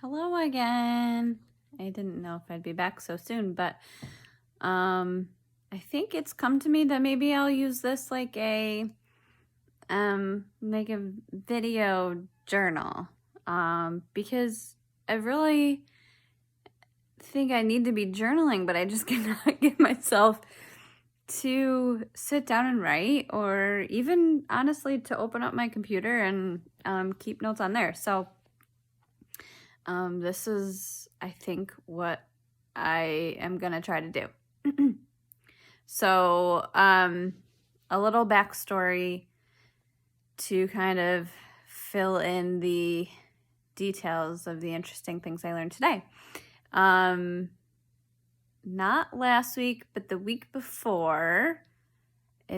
Hello again. I didn't know if I'd be back so soon, but I think it's come to me that maybe I'll use this like a video journal. Because I really think I need to be journaling, but I just cannot get myself to sit down and write, or even honestly to open up my computer and keep notes on there. So this is, I think, what I am going to try to do. So, a little backstory to kind of fill in the details of the interesting things I learned today. Not last week, but the week before,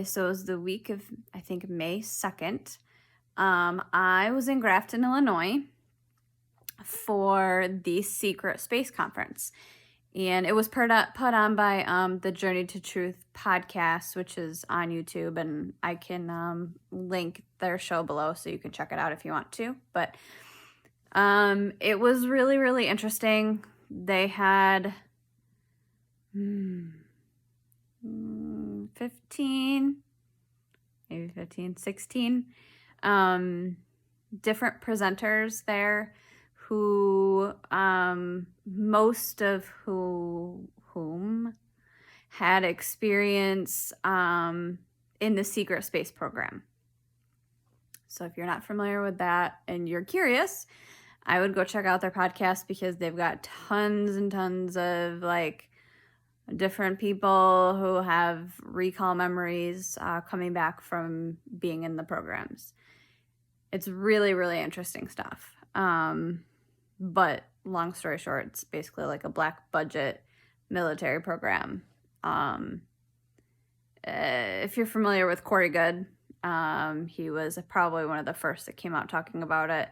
so it was the week of, I think, May 2nd, I was in Grafton, Illinois, for the Secret Space Conference. And it was put on by the Journey to Truth podcast, which is on YouTube. And I can link their show below so you can check it out if you want to. But it was really, really interesting. They had 16 different presenters there, who most of whom had experience in the secret space program. So if you're not familiar with that and you're curious, I would go check out their podcast, because they've got tons and tons of like different people who have recall memories coming back from being in the programs. It's really, really interesting stuff. But long story short, it's basically like a black budget military program. If you're familiar with Corey Goode, he was probably one of the first that came out talking about it.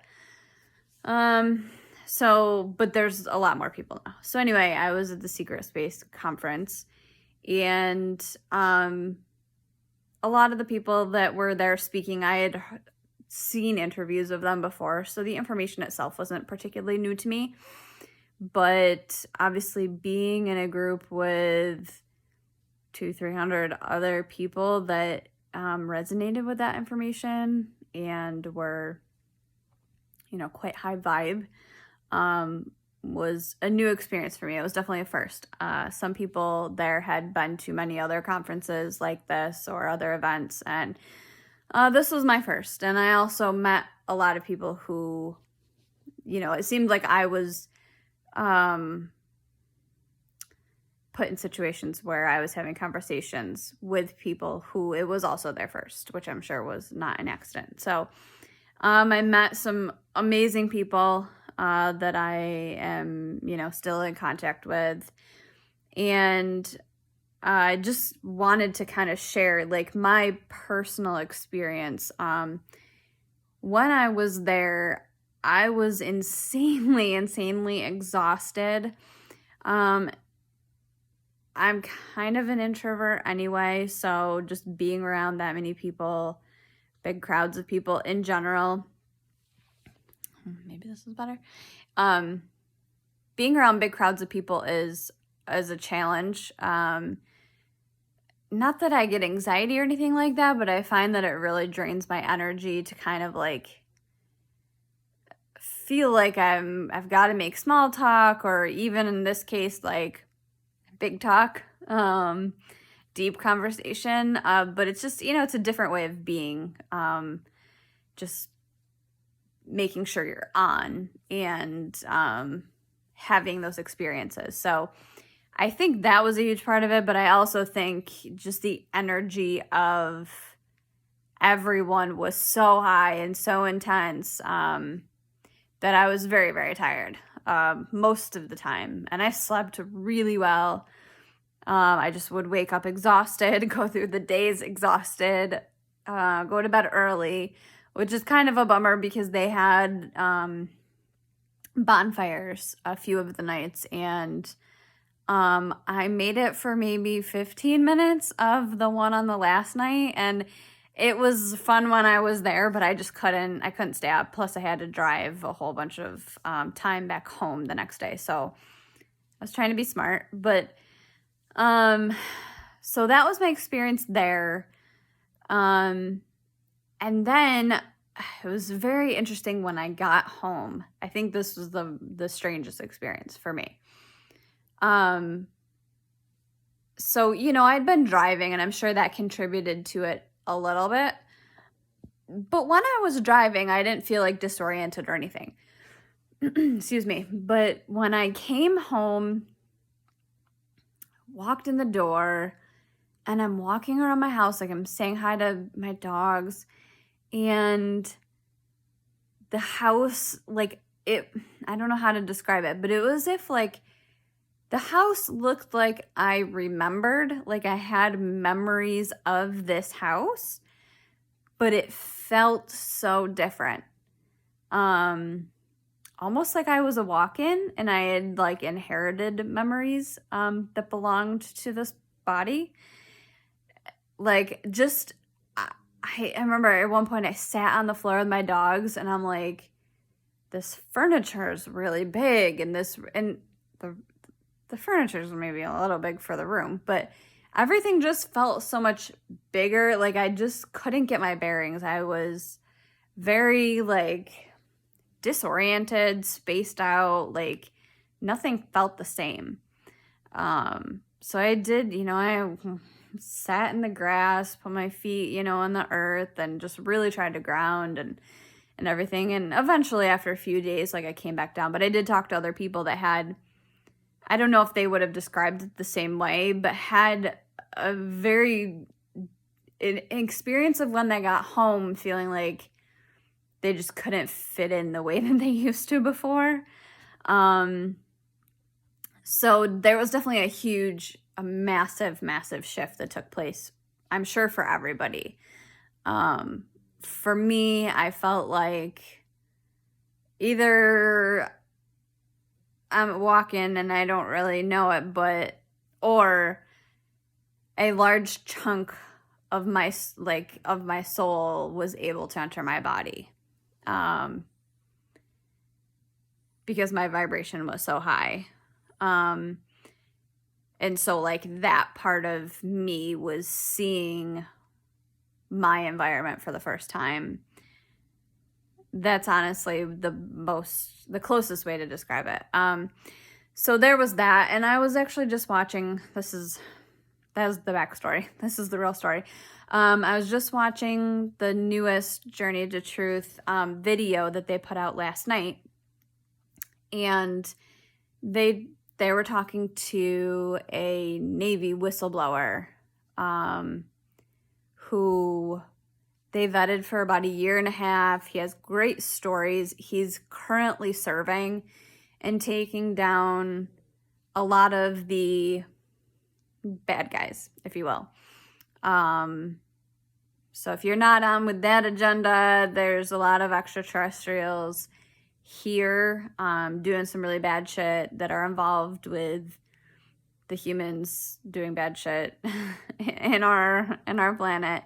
But there's a lot more people now. So anyway, I was at the Secret Space Conference, and a lot of the people that were there speaking, I had seen interviews of them before, so the information itself wasn't particularly new to me. But obviously, being in a group with 200-300 other people that resonated with that information and were, quite high vibe, was a new experience for me. It was definitely a first. Some people there had been to many other conferences like this or other events, and this was my first. And I also met a lot of people who, it seemed like I was put in situations where I was having conversations with people who it was also their first, which I'm sure was not an accident. So I met some amazing people that I am, still in contact with. And I just wanted to kind of share like my personal experience. When I was there, I was insanely exhausted. I'm kind of an introvert anyway, so just being around that many people, big crowds of people in general, maybe this is better. Being around big crowds of people is a challenge. Not that I get anxiety or anything like that, but I find that it really drains my energy to kind of like feel like I've got to make small talk, or even in this case, like big talk, deep conversation. But it's just, it's a different way of being, just making sure you're on and having those experiences. So I think that was a huge part of it, but I also think just the energy of everyone was so high and so intense that I was very, very tired most of the time. And I slept really well. I just would wake up exhausted, go through the days exhausted, go to bed early, which is kind of a bummer because they had bonfires a few of the nights, and I made it for maybe 15 minutes of the one on the last night, and it was fun when I was there, but I couldn't stay up. Plus I had to drive a whole bunch of time back home the next day. So I was trying to be smart, but so that was my experience there. And then it was very interesting when I got home. I think this was the strangest experience for me. So, I'd been driving, and I'm sure that contributed to it a little bit. But when I was driving, I didn't feel like disoriented or anything. Excuse me. But when I came home, walked in the door, and I'm walking around my house, like I'm saying hi to my dogs, and the house, like I don't know how to describe it, but it was as if like the house looked like I remembered, like I had memories of this house, but it felt so different. Almost like I was a walk-in and I had like inherited memories that belonged to this body. Like just, I remember at one point I sat on the floor with my dogs and I'm like, this furniture is really big and the furniture is maybe a little big for the room, but everything just felt so much bigger. Like I just couldn't get my bearings. I was very like disoriented, spaced out, like nothing felt the same. So I did, I sat in the grass, put my feet, on the earth and just really tried to ground and everything. And eventually after a few days, like I came back down, but I did talk to other people that had, I don't know if they would have described it the same way, but had an experience of when they got home feeling like they just couldn't fit in the way that they used to before. So there was definitely a massive, massive shift that took place, I'm sure for everybody. For me, I felt like either I'm walking and I don't really know it, or a large chunk of my soul was able to enter my body. Because my vibration was so high. And so like that part of me was seeing my environment for the first time. That's honestly the closest way to describe it. So there was that, and I was actually just watching, that was the backstory. This is the real story. I was just watching the newest Journey to Truth video that they put out last night, and they were talking to a Navy whistleblower who they vetted for about a year and a half. He has great stories. He's currently serving and taking down a lot of the bad guys, if you will. So if you're not on with that agenda, there's a lot of extraterrestrials here doing some really bad shit that are involved with the humans doing bad shit in our planet.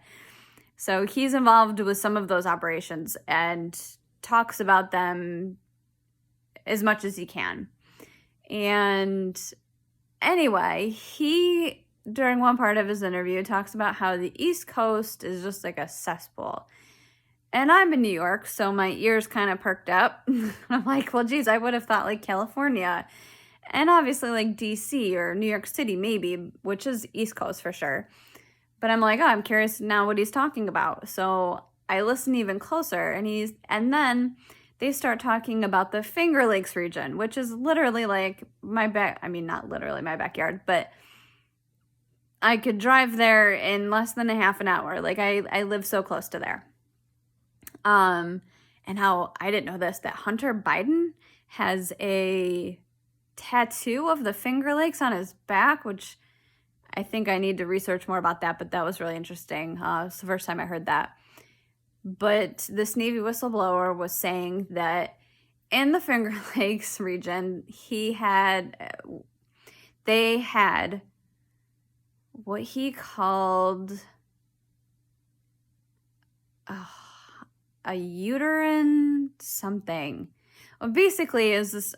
So he's involved with some of those operations and talks about them as much as he can. And anyway, he, during one part of his interview, talks about how the East Coast is just like a cesspool. And I'm in New York, so my ears kind of perked up. I'm like, well, geez, I would have thought like California. And obviously like DC or New York City maybe, which is East Coast for sure. But I'm like, oh, I'm curious now what he's talking about. So I listen even closer, and then they start talking about the Finger Lakes region, which is literally like not literally my backyard, but I could drive there in less than a half an hour. Like I live so close to there. And how, I didn't know this, that Hunter Biden has a tattoo of the Finger Lakes on his back, which I think I need to research more about that, but that was really interesting. It's the first time I heard that. But this Navy whistleblower was saying that in the Finger Lakes region, they had what he called a uterine something. Well, basically is this,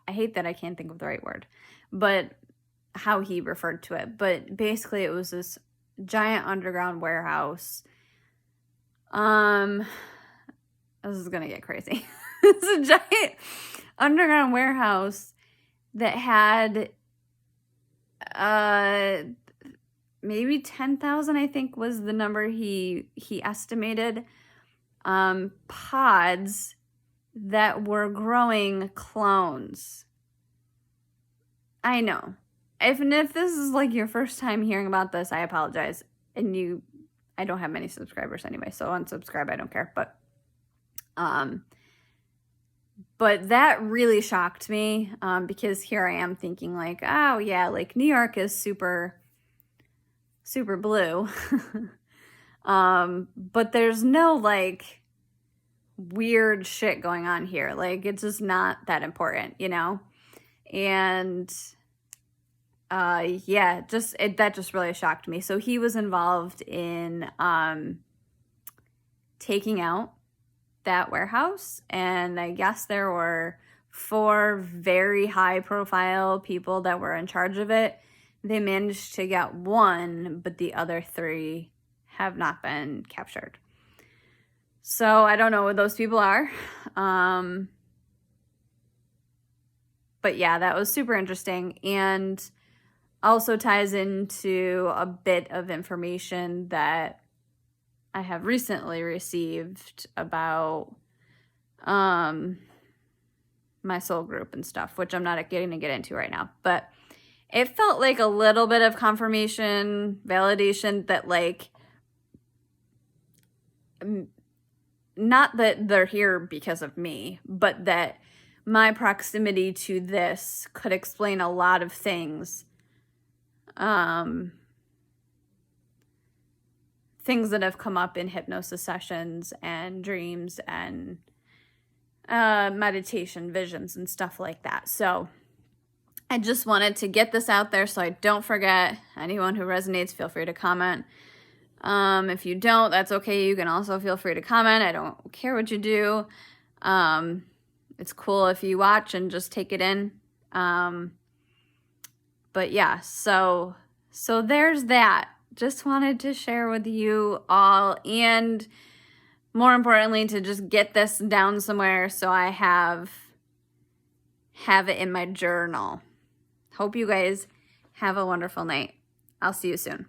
I hate that I can't think of the right word, but how he referred to it. But basically it was this giant underground warehouse. This is gonna get crazy. It's a giant underground warehouse that had maybe 10,000, I think was the number he estimated, pods that were growing clones. I know. If this is like your first time hearing about this, I apologize. And I don't have many subscribers anyway, so unsubscribe, I don't care. But that really shocked me, because here I am thinking like, oh yeah, like New York is super, super blue. But there's no like weird shit going on here. Like it's just not that important, you know? And yeah, that just really shocked me. So he was involved in taking out that warehouse, and I guess there were 4 very high profile people that were in charge of it. They managed to get 1, but the other 3 have not been captured. So I don't know what those people are. But yeah, that was super interesting, and also ties into a bit of information that I have recently received about my soul group and stuff, which I'm not going to get into right now. But it felt like a little bit of confirmation, validation that like, not that they're here because of me, but that my proximity to this could explain a lot of things. Things that have come up in hypnosis sessions and dreams and meditation visions and stuff like that. So I just wanted to get this out there so I don't forget. Anyone who resonates, feel free to comment. If you don't, that's okay. You can also feel free to comment. I don't care what you do. It's cool if you watch and just take it in. But yeah, so there's that. Just wanted to share with you all, and more importantly, to just get this down somewhere so I have it in my journal. Hope you guys have a wonderful night. I'll see you soon.